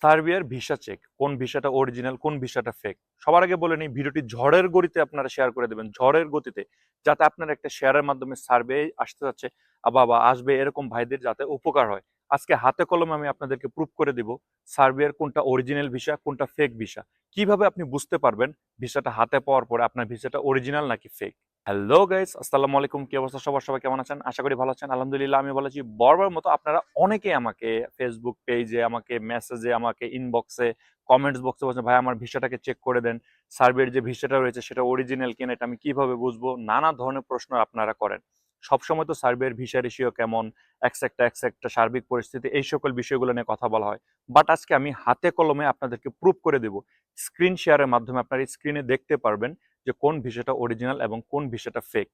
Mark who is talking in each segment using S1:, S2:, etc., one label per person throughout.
S1: সার্বিয়ার visa check, কোন ভিসাটা অরিজিনাল কোন ভিসাটা ফেক। সবার আগে বলে নিই, ভিডিওটি ঝড়ের গতিতে আপনারা শেয়ার করে দেবেন, ঝড়ের গতিতে, যাতে আপনার একটা শেয়ারের মাধ্যমে সার্ভে আসতে যাচ্ছে বা আসবে এরকম ভাইদের যাতে উপকার হয়। আজকে হাতে কলমে আমি আপনাদেরকে প্রুফ করে দিব সার্বিয়ার কোনটা অরিজিনাল ভিসা কোনটা ফেক ভিসা। কিভাবে আপনি বুঝতে পারবেন ভিসাটা হাতে পাওয়ার পরে আপনার ভিসাটা অরিজিনাল নাকি ফেক। হ্যালো গাইস, আসসালামু আলাইকুম। কি অবস্থা সবার? সবাই কেমন আছেন? আশা করি ভালো আছেন। আলহামদুলিল্লাহ আমি ভালো আছি। বরাবর মতো আপনারা অনেকে আমাকে ফেসবুক পেজে, আমাকে মেসেজে, আমাকে ইনবক্সে, কমেন্টস বক্সে বলছেন, ভাই আমার ভিসাটাকে চেক করে দেন, সার্বিয়ার যে ভিসাটা রয়েছে সেটা অরিজিনাল কিনা, এটা আমি কিভাবে বুঝবো? নানা ধরনের প্রশ্ন আপনারা করেন। সবসময় তো সার্বিয়ার ভিসা রেশিও কেমন, একটা সার্বিক পরিস্থিতি, এই সকল বিষয়গুলো নিয়ে কথা বলা হয়। বাট আজকে আমি হাতে কলমে আপনাদেরকে প্রুফ করে দেব। স্ক্রিন শেয়ারের মাধ্যমে আপনারা স্ক্রিনে দেখতে পারবেন যে কোন ভিসাটা অরিজিনাল এবং কোন ভিসাটা ফেক।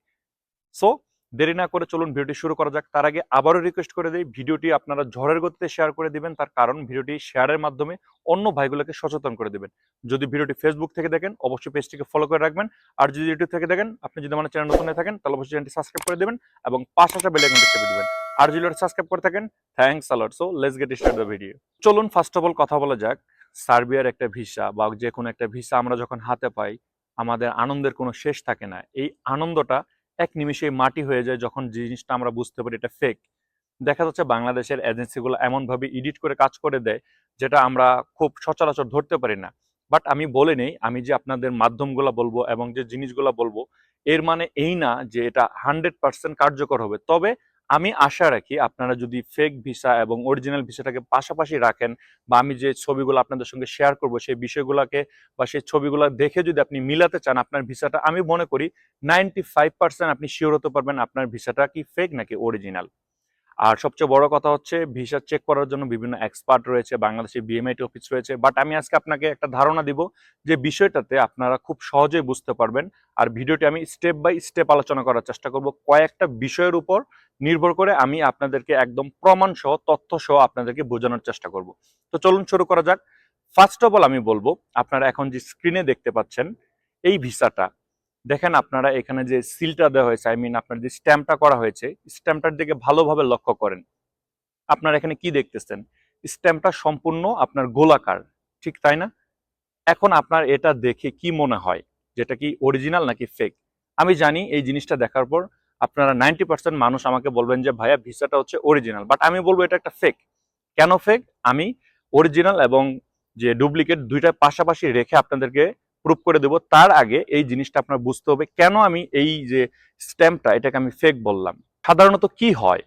S1: সো দেরি না করে চলুন ভিডিওটি শুরু করা যাক। তার আগে আবারও রিকোয়েস্ট করে দিই, ভিডিওটি আপনারা ঝড়ের গতিতে শেয়ার করে দিবেন। তার কারণ ভিডিওটি শেয়ারের মাধ্যমে অন্য ভাইগুলোকে সচেতন করে দিবেন। যদি ভিডিওটি ফেসবুক থেকে দেখেন অবশ্যই পেজটিকে ফলো করে রাখবেন। আর যদি ইউটিউব থেকে দেখেন, আপনি যদি আমার চ্যানেল নতুন হয়ে থাকেন তাহলে অবশ্যই চ্যানেলটি সাবস্ক্রাইব করে দিবেন এবং পাশে আসা বেল আইকনটি চেপে দিবেন। আর যদি সাবস্ক্রাইব করে থাকেন, thanks a lot. So let's get start the video. চলুন ফার্স্ট অফ অল কথা বলা যাক সার্বিয়ার একটা ভিসা বা যে কোনো একটা ভিসা আমরা যখন হাতে পাই, আমাদের আনন্দের কোনো শেষ থাকে না। এই আনন্দটা এক নিমিষেই মাটি হয়ে যায় যখন জিনিসটা আমরা বুঝতে পারি এটা ফেক। দেখা যাচ্ছে বাংলাদেশের এজেন্সিগুলো এমনভাবে এডিট করে কাজ করে দেয় যেটা আমরা খুব সচরাচর ধরতে পারি না। বাট আমি বলে নেই, আমি যে আপনাদের মাধ্যমগুলো বলবো এবং যে জিনিসগুলো বলবো এর মানে এই না যে এটা 100% কার্যকর হবে। তবে আমি আশা রাখি আপনারা যদি ফেক ভিসা এবং অরিজিনাল ভিসাটাকে পাশাপাশি রাখেন, বা আমি যে ছবিগুলো আপনাদের সঙ্গে শেয়ার করব সেই বিষয়গুলোকে বা সেই ছবিগুলো দেখে যদি আপনি মিলাতে চান আপনার ভিসাটা, আমি মনে করি 95% আপনি শিওর হতে পারবেন আপনার ভিসাটা কি ফেক নাকি অরিজিনাল। আর সবচেয়ে বড় কথা হচ্ছে ভিসা চেক করার জন্য বিভিন্ন এক্সপার্ট রয়েছে, বাংলাদেশে বিএমআইটি অফিস রয়েছে। বাট আমি আজকে আপনাকে একটা ধারণা দিব যে বিষয়টাতে আপনারা খুব সহজেই বুঝতে পারবেন। আর ভিডিওটি আমি স্টেপ বাই স্টেপ আলোচনা করার চেষ্টা করব, কয়েকটা বিষয়ের উপর নির্ভর করে আমি আপনাদেরকে একদম প্রমাণ সহ তথ্য সহ আপনাদেরকে বোঝানোর চেষ্টা করব। তো চলুন শুরু করা যাক। ফার্স্ট অফ অল আমি বলবো, আপনারা এখন যে স্ক্রিনে দেখতে পাচ্ছেন এই ভিসাটা দেখেন, আপনারা এখানে যে সিলটা দেওয়া হয়েছে, আই মিন আপনার যে স্ট্যাম্পটা করা হয়েছে, স্ট্যাম্পটার দিকে ভালোভাবে লক্ষ্য করেন। আপনারা এখানে কি দেখতেছেন? স্ট্যাম্পটা সম্পূর্ণ আপনার গোলাকার, ঠিক তাই না? এখন আপনার এটা দেখে কি মনে হয় যেটা কি অরিজিনাল নাকি ফেক? আমি জানি এই জিনিসটা দেখার পর আপনারা 90% মানুষ আমাকে বলবেন যে ভাইয়া ভিসাটা হচ্ছে অরিজিনাল, বাট আমি বলবো এটা একটা ফেক। কেন ফেক? আমি অরিজিনাল এবং যে ডুপ্লিকেট দুইটা পাশাপাশি রেখে আপনাদেরকে প্রুফ করে দেব। তার আগে এই জিনিসটা আপনার বুঝতে হবে কেন আমি এই যে স্ট্যাম্পটা এটাকে আমি ফেক বললাম। সাধারণত কি হয়,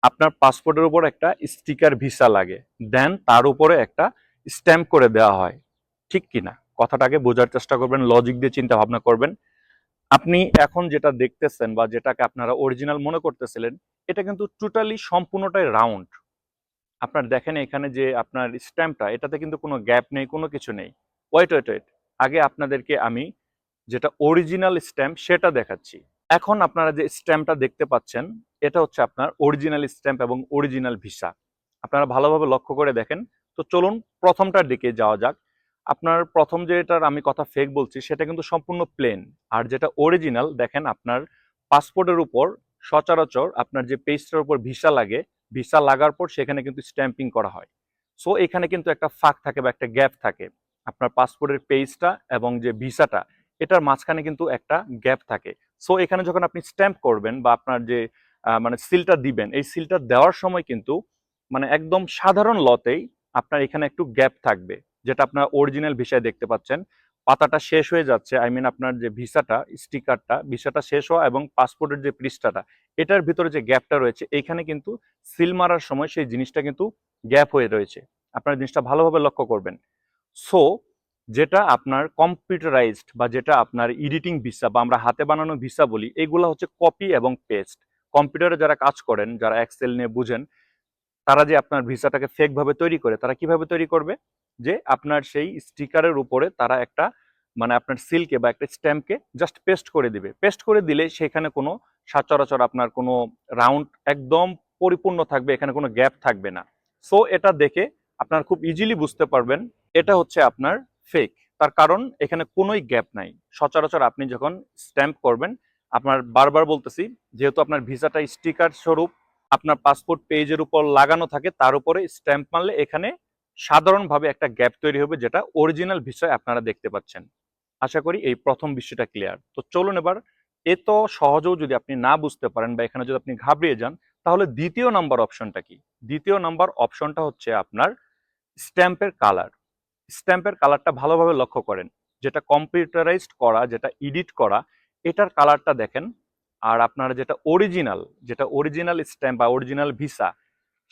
S1: আপনার পাসপোর্টের উপর একটা স্টিকার ভিসা লাগে, দেন তার উপরে একটা স্ট্যাম্প করে দেওয়া হয়, ঠিক কিনা? কথাটাকে বোঝার চেষ্টা করবেন, লজিক দিয়ে চিন্তা ভাবনা করবেন। আপনি এখন যেটা দেখতেছেন বা যেটাকে আপনারা অরিজিনাল মনে করতেছিলেন, এটা কিন্তু টোটালি সম্পূর্ণটাই রাউন্ড। আপনার দেখেন এখানে যে আপনার স্ট্যাম্পটা, এটাতে কিন্তু কোনো গ্যাপ নেই, কোনো কিছু নেই। ওয়েট ওয়েট ওয়েট, আগে আপনাদেরকে আমি যেটা অরিজিনাল স্ট্যাম্প সেটা দেখাচ্ছি। এখন আপনারা যে স্ট্যাম্পটা দেখতে পাচ্ছেন এটা হচ্ছে আপনার অরিজিনাল স্ট্যাম্প এবং অরিজিনাল ভিসা। আপনারা ভালোভাবে লক্ষ্য করে দেখেন। তো চলুন প্রথমটার দিকে যাওয়া যাক। আপনার প্রথম যেটার আমি কথা ফেক বলছি সেটা কিন্তু সম্পূর্ণ প্লেন। আর যেটা অরিজিনাল, দেখেন আপনার পাসপোর্টের উপর সচরাচর আপনার যে পেজটার উপর ভিসা লাগে, ভিসা লাগার পর সেখানে কিন্তু স্ট্যাম্পিং করা হয়। সো এখানে কিন্তু একটা ফাঁক থাকে বা একটা গ্যাপ থাকে। আপনার পাসপোর্টের পেজটা এবং যে ভিসাটা, এটার মাঝখানে কিন্তু একটা গ্যাপ থাকে। সো এখানে যখন আপনি স্ট্যাম্প করবেন বা আপনার যে মানে সিলটা দিবেন, এই সিলটা দেওয়ার সময় কিন্তু মানে একদম সাধারণ লতেই আপনার এখানে একটু গ্যাপ থাকবে, যেটা আপনার অরিজিনাল ভিসায় দেখতে পাচ্ছেন। পাতাটা শেষ হয়ে যাচ্ছে, আই মিন আপনার যে ভিসাটা স্টিকারটা ভিসাটা শেষ হওয়া এবং পাসপোর্টের যে পৃষ্ঠাটা, এটার ভিতরে যে গ্যাপটা রয়েছে এইখানে কিন্তু সিল মারার সময় সেই জিনিসটা কিন্তু গ্যাপ হয়ে রয়েছে। আপনার জিনিসটা ভালোভাবে লক্ষ্য করবেন। সো যেটা আপনার কম্পিউটারাইজড বা যেটা আপনার এডিটিং ভিসা বা আমরা হাতে বানানো ভিসা বলি, এগুলো হচ্ছে কপি এবং পেস্ট। কম্পিউটারে যারা কাজ করেন, যারা এক্সেল নিয়ে বুঝেন, তারা যে আপনার ভিসাটাকে ফেক ভাবে তৈরি করে, তারা কিভাবে তৈরি করবে? যে আপনার সেই স্টিকারের উপরে তারা একটা মানে আপনার সিলকে বা একটা স্ট্যাম্পকে জাস্ট পেস্ট করে দিবে। পেস্ট করে দিলে সেখানে কোনো সচরাচর আপনার কোনো রাউন্ড একদম পরিপূর্ণ থাকবে, এখানে কোনো গ্যাপ থাকবে না। সো এটা দেখে আপনার খুব ইজিলি বুঝতে পারবেন এটা হচ্ছে আপনার ফেক। তার কারণ এখানে কোনোই গ্যাপ নাই। সচরাচর আপনি যখন স্ট্যাম্প করবেন, আপনার বারবার বলতেছি, যেহেতু আপনার ভিসাটা স্টিকার স্বরূপ আপনার পাসপোর্ট পেজের উপর লাগানো থাকে, তার উপরে স্ট্যাম্প মারলে এখানে সাধারণভাবে একটা গ্যাপ তৈরি হবে, যেটা অরিজিনাল ভিসায় আপনারা দেখতে পাচ্ছেন। আশা করি এই প্রথম বিষয়টা ক্লিয়ার। তো চলুন এবার, এত সহজেও যদি আপনি না বুঝতে পারেন বা এখানে যদি আপনি ঘাবড়িয়ে যান, তাহলে দ্বিতীয় নাম্বার অপশনটা কি? দ্বিতীয় নাম্বার অপশনটা হচ্ছে আপনার স্ট্যাম্পের কালার। স্ট্যাম্পের কালারটা ভালোভাবে লক্ষ্য করেন। যেটা কম্পিউটারাইজড করা, যেটা এডিট করা, এটার কালারটা দেখেন। আর আপনার যেটা অরিজিনাল স্ট্যাম্প বা অরিজিনাল ভিসা,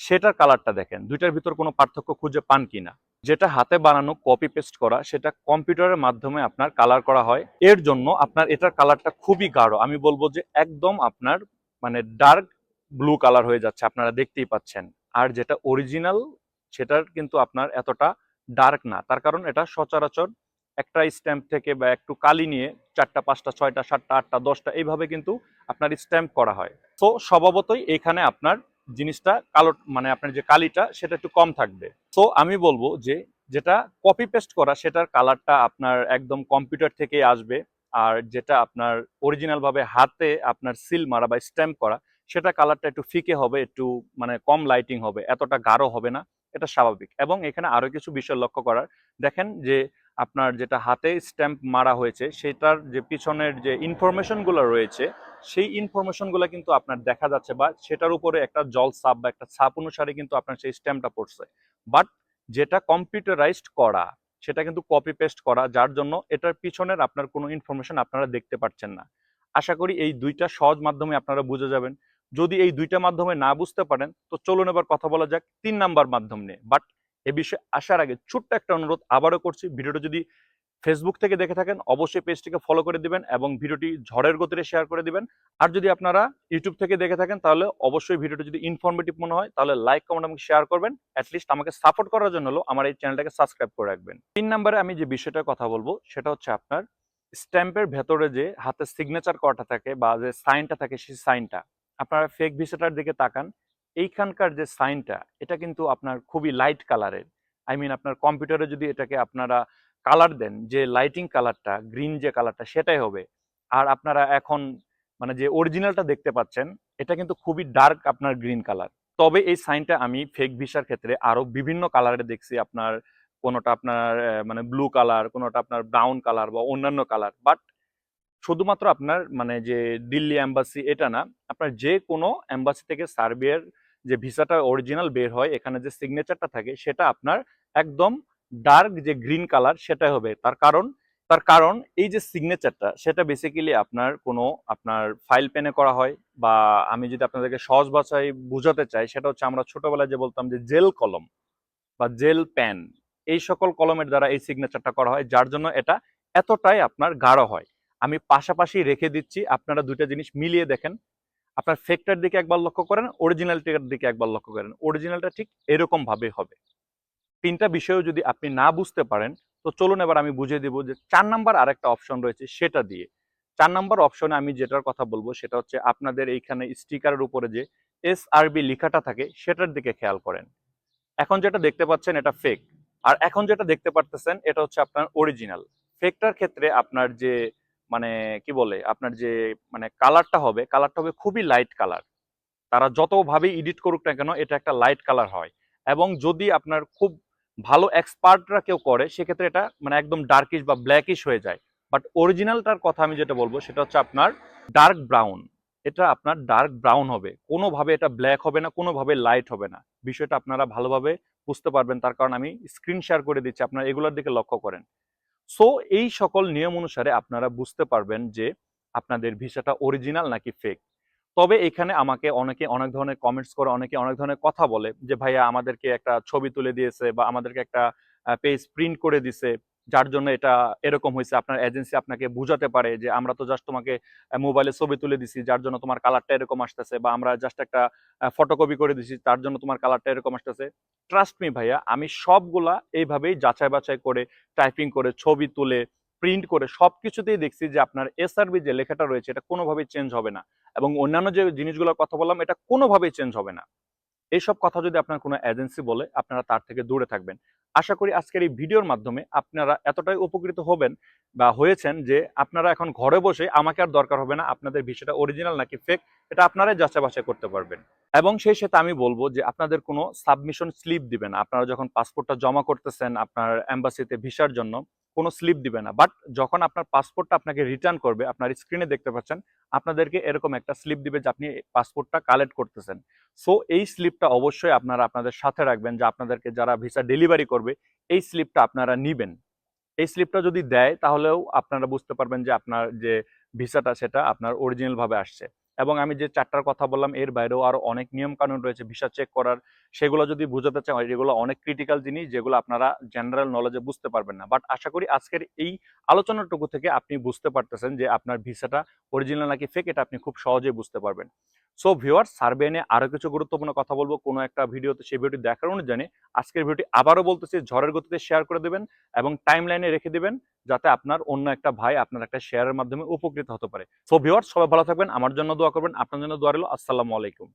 S1: সেটার কালারটা দেখেন। দুইটার ভিতর কোনো পার্থক্য খুঁজে পান কিনা? যেটা হাতে বানানো কপি পেস্ট করা, সেটা কম্পিউটারের মাধ্যমে আপনার কালার করা হয়। এর জন্য আপনার এটার কালারটা খুবই গাঢ়, আমি বলবো যে একদম আপনার মানে ডার্ক ব্লু কালার হয়ে যাচ্ছে, আপনারা দেখতেই পাচ্ছেন। আর যেটা অরিজিনাল, সেটার কিন্তু আপনার এতটা ডার্ক না। তার কারণ এটা সচরাচর একটা স্ট্যাম্প থেকে বা একটু কালি নিয়ে 4টা 5টা 6টা 7টা 8টা 10টা এইভাবে কিন্তু আপনার স্ট্যাম্প করা হয়। তো স্বভাবতই এখানে আপনার জিনিসটা কালো, মানে আপনার যে কালিটা সেটা একটু কম থাকবে। তো আমি বলবো যে যেটা কপি পেস্ট করা, সেটার কালারটা আপনার একদম কম্পিউটার থেকেই আসবে। আর যেটা আপনার অরিজিনাল ভাবে হাতে আপনার সিল মারা বা স্ট্যাম্প করা, সেটা কালারটা একটু ফিকে হবে, একটু মানে কম লাইটিং হবে, এতটা গাঢ় হবে না। এটা স্বাভাবিক। এবং এখানে আরো কিছু বিষয় লক্ষ্য করার, দেখেন যে আপনার যেটা হাতে স্ট্যাম্প মারা হয়েছে, সেটার যে পিছনের যে ইনফরমেশন গুলো রয়েছে, সেই ইনফরমেশন গুলো কিন্তু আপনার দেখা যাচ্ছে, বা সেটার উপরে একটা জল ছাপ বা একটা ছাপ অনুসারে কিন্তু আপনার সেই স্ট্যাম্পটা পড়ছে। বাট যেটা কম্পিউটারাইজড করা, সেটা কিন্তু কপি পেস্ট করা, যার জন্য এটার পিছনের আপনার কোনো ইনফরমেশন আপনারা দেখতে পাচ্ছেন না। আশা করি এই দুইটা সহজ মাধ্যমে আপনারা বুঝে যাবেন। যদি এই দুইটা মাধ্যমে না বুঝতে পারেন, তো চলুন এবার কথা বলা যাক 3 নাম্বার মাধ্যম নিয়ে। বাট এ বিষয়ে আসার আগে ছোট্ট একটা অনুরোধ আবারও করছি, ভিডিওটা যদি ফেসবুক থেকে দেখে থাকেন অবশ্যই পেজটিকে ফলো করে দিবেন এবং ভিডিওটি ঝড়ের গতিতে শেয়ার করে দিবেন। আর যদি আপনারা ইউটিউব থেকে দেখে থাকেন, তাহলে অবশ্যই ভিডিওটি যদি ইনফরমেটিভ মনে হয়, তাহলে লাইক কমেন্ট এবং শেয়ার করবেন। অ্যাটলিস্ট আমাকে সাপোর্ট করার জন্য হলো আমার এই চ্যানেলটাকে সাবস্ক্রাইব করে রাখবেন। 3 নম্বরে আমি যে বিষয়টার কথা বলবো, সেটা হচ্ছে আপনার স্ট্যাম্পের ভেতরে যে হাতে সিগনেচার করাটা থাকে বা যে সাইনটা থাকে, সেই সাইনটা আপনারা ফেক ভিসাটার দিকে তাকান। এইখানকার যে সাইনটা, এটা কিন্তু আপনার খুবই লাইট কালারের। আই মিন আপনার কম্পিউটারে যদি এটাকে আপনারা কালার দেন, যে লাইটিং কালারটা, গ্রিন যে কালারটা, সেটাই হবে। আর আপনারা এখন মানে যে অরিজিনালটা দেখতে পাচ্ছেন, এটা কিন্তু খুবই ডার্ক আপনার গ্রিন কালার। তবে এই সাইনটা আমি ফেক ভিসার ক্ষেত্রে আরো বিভিন্ন কালারে দেখছি। আপনার কোনোটা আপনার মানে ব্লু কালার, কোনোটা আপনার ব্রাউন কালার বা অন্যান্য কালার। বাট শুধুমাত্র আপনার মানে যে দিল্লি এম্বাসি এটা না, আপনার যে কোনো এম্বাসি থেকে সার্বিয়ার যে ভিসাটা অরিজিনাল বের হয়, এখানে যে সিগনেচারটা থাকে, সেটা আপনার একদম ডার্ক যে গ্রিন কালার সেটাই হবে। তার কারণ এই যে সিগনেচারটা, সেটা বেসিক্যালি আপনার কোনো আপনার ফাইল পেনে করা হয়, বা আমি যদি আপনাদেরকে সহজ ভাষায় বুঝাতে চাই, সেটা হচ্ছে আমরা ছোটবেলায় যে বলতাম যে জেল কলম বা জেল পেন, এই সকল কলমের দ্বারা এই সিগনেচারটা করা হয়, যার জন্য এটা এতটাই আপনার গাঢ় হয়। আমি পাশাপাশি রেখে দিচ্ছি, আপনারা দুইটা জিনিস মিলিয়ে দেখেন। আপনার ফেকটার দিকে একবার লক্ষ্য করেন, অরিজিনালটার দিকে একবার লক্ষ্য করেন, অরিজিনালটা ঠিক এরকম ভাবে হবে। 3টা বিষয়ও যদি আপনি না বুঝতে পারেন, তো চলুন এবার আমি বুঝিয়ে দিব যে 4 নাম্বার আরেকটা অপশন রয়েছে, সেটা দিয়ে। 4 নাম্বার অপশনে আমি যেটার কথা বলবো, সেটা হচ্ছে আপনাদের এইখানে স্টিকারের উপরে যে SRB লেখাটা থাকে, সেটার দিকে খেয়াল করেন। এখন যেটা দেখতে পাচ্ছেন এটা ফেক, আর এখন যেটা দেখতে পারতেছেন এটা হচ্ছে আপনার অরিজিনাল। ফেকটার ক্ষেত্রে আপনার যে মানে কি বলে, আপনার যে মানে কালারটা হবে খুবই লাইট কালার। তারা যতভাবে এডিট করুক না কেন, এটা একটা লাইট কালার হয়। এবং যদি আপনার খুব ভালো এক্সপার্টরা কেউ করে, সেক্ষেত্রে এটা মানে একদম ডার্কিশ বা ব্ল্যাকিশ হয়ে যায়। বাট অরিজিনালটার কথা আমি যেটা বলবো, সেটা হচ্ছে আপনার ডার্ক ব্রাউন। এটা আপনার ডার্ক ব্রাউন হবে, কোনোভাবে এটা ব্ল্যাক হবে না, কোনোভাবে লাইট হবে না। বিষয়টা আপনারা ভালোভাবে বুঝতে পারবেন, তার কারণ আমি স্ক্রিন শেয়ার করে দিচ্ছি, আপনারা এগুলোর দিকে লক্ষ্য করেন। সো এই সকল নিয়ম অনুসারে আপনারা বুঝতে পারবেন যে আপনাদের ভিসাটা অরিজিনাল নাকি ফেক। তবে এখানে আমাকে অনেকে অনেক ধরনের কমেন্টস করে, অনেকে অনেক ধরনের কথা বলে যে ভাইয়া আমাদেরকে একটা ছবি তুলে দিয়েছে বা আমাদেরকে একটা পেজ প্রিন্ট করে দিছে, যার জন্য এটা এরকম হয়েছে। আপনার এজেন্সি আপনাকে বুঝাতে পারে যে আমরা তো জাস্ট তোমাকে মোবাইলে ছবি তুলে দিছি, যার জন্য তোমার কালারটা এরকম আসতেছে, বা আমরা জাস্ট একটা ফটোকপি করে দিছি, তার জন্য তোমার কালারটা এরকম আসতেছে। ট্রাস্ট মি ভাইয়া, আমি সবগুলা এইভাবেই যাচাই বাছাই করে, টাইপিং করে, ছবি তুলে, প্রিন্ট করে সবকিছুতেই দেখছি যে আপনার SRB যে লেখাটা রয়েছে, এটা কোনোভাবেই চেঞ্জ হবে না। এবং অন্যান্য যে জিনিসগুলোর কথা বললাম, এটা কোনোভাবেই চেঞ্জ হবে না। এইসব কথা যদি আপনার কোনো এজেন্সি বলে, আপনারা তার থেকে দূরে থাকবেন। আশা করি আজকের এই ভিডিওর মাধ্যমে আপনারা এতটাই উপকৃত হবেন বা হয়েছেন যে আপনারা এখন ঘরে বসে আমাকে আর দরকার হবে না আপনাদের ভিসাটা অরিজিনাল নাকি ফেক এটা আপনারাই যাচাই বাছাই করতে পারবেন। এবং সেই সাথে আমি বলবো যে আপনাদের কোনো সাবমিশন স্লিপ দিবে না। আপনারা যখন পাসপোর্টটা জমা করতেছেন আপনার এম্বাসিতে ভিসার জন্য কোনো স্লিপ দিবে না। বাট যখন আপনার পাসপোর্টটা আপনাকে রিটার্ন করবে, আপনার স্ক্রিনে দেখতে পাচ্ছেন আপনাদেরকে এরকম একটা স্লিপ দিবে যে আপনি পাসপোর্টটা কালেক্ট করতেছেন। সো এই স্লিপটা অবশ্যই আপনারা আপনাদের সাথে রাখবেন, যে আপনাদেরকে যারা ভিসা ডেলিভারি করবে এই স্লিপটা আপনারা নিবেন। এই স্লিপটা যদি দেয় তাহলেও আপনারা বুঝতে পারবেন যে আপনার যে ভিসাটা সেটা আপনার অরিজিনাল ভাবে আসছে। এবং আমি যে 4টার কথা বললাম এর বাইরেও আরো অনেক নিয়ম কানুন রয়েছে ভিসা চেক করার, সেগুলো যদি বুঝাতে চান এগুলো অনেক ক্রিটিক্যাল জিনিস যেগুলো আপনারা জেনারেল নলেজে বুঝতে পারবেন না। বাট আশা করি আজকের এই আলোচনাটুকু থেকে আপনি বুঝতে পারতেছেন যে আপনার ভিসাটা অরিজিনাল নাকি ফেক, এটা আপনি খুব সহজেই বুঝতে পারবেন। সো ভিউয়ার্স, সার্ভে নিয়ে আরো কিছু গুরুত্বপূর্ণ কথা বলবো কোনো একটা ভিডিওতে, সেই ভিডিওটি দেখার অনুযায়ী আজকের ভিডিওটি আবারও বলতেছি ঝড়ের গতিতে শেয়ার করে দেবেন এবং টাইম লাইনে রেখে দিবেন, যাতে আপনার অন্য একটা ভাই আপনার একটা শেয়ারের মাধ্যমে উপকৃত হতে পারে। সো ভিউয়ার্স, সবাই ভালো থাকবেন, আমার জন্য দোয়া করবেন, আপনার জন্য দোয়া রইল। আসসালামু আলাইকুম।